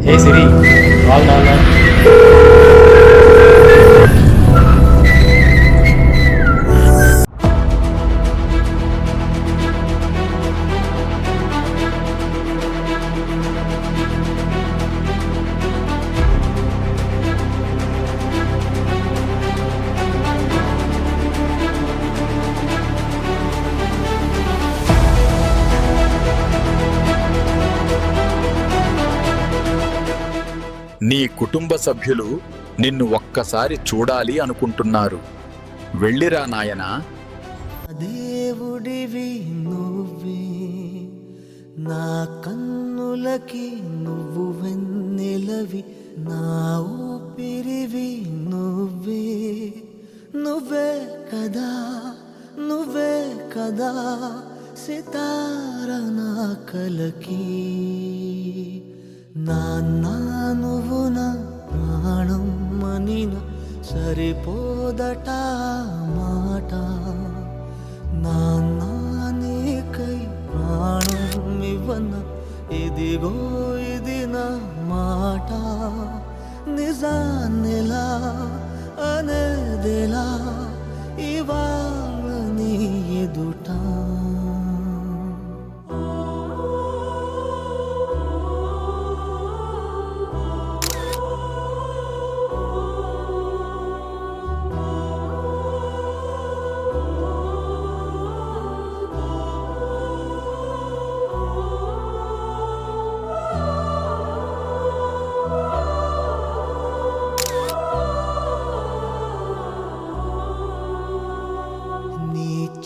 Hey Siri, call Nana. నీ కుటుంబ సభ్యులు నిన్ను ఒక్కసారి చూడాలి అనుకుంటున్నారు. వెళ్ళిరా నాయనా. దేవుడివి నువ్వే, నా కన్నులకి నువ్వు వెన్నెలవి, నా ఊపిరివి నువ్వే. నువ్వే కదా, నువ్వే కదా సితార నా కలకి. నాన్న నువ్వు నా ప్రాణం మనిన సరిపోదట మాట. నాన్న నీకై ప్రాణం ఇవ్వన ఇదిగో ఇది నా మాట. నిజాన్నెలా అనేదెలా ఇవాళ నీ ఎదుట.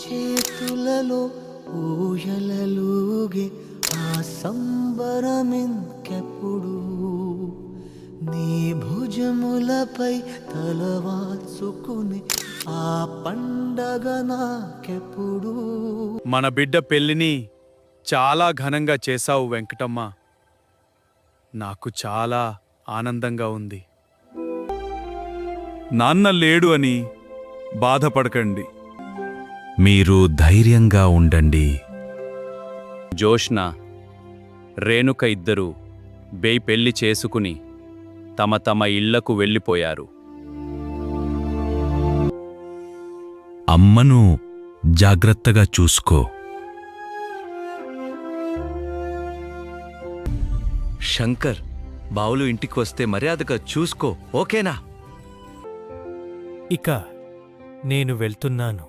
చేతులలో ఊయలలుగే ఆ సంబరమింకెప్పుడు, నీ భుజములపై తలవాల్చుకుని ఆ పండగ నాకెప్పుడు. మన బిడ్డ పెళ్లిని చాలా ఘనంగా చేశావు వెంకటమ్మ. నాకు చాలా ఆనందంగా ఉంది. నాన్న లేడు అని బాధపడకండి. మీరు ధైర్యంగా ఉండండి. జోష్న, రేణుక ఇద్దరూ పెళ్లి చేసుకుని తమ తమ ఇళ్లకు వెళ్ళిపోయారు. అమ్మను జాగ్రత్తగా చూసుకో. శంకర్, బావులు ఇంటికి వస్తే మర్యాదగా చూసుకో, ఓకేనా? ఇక నేను వెళ్తున్నాను.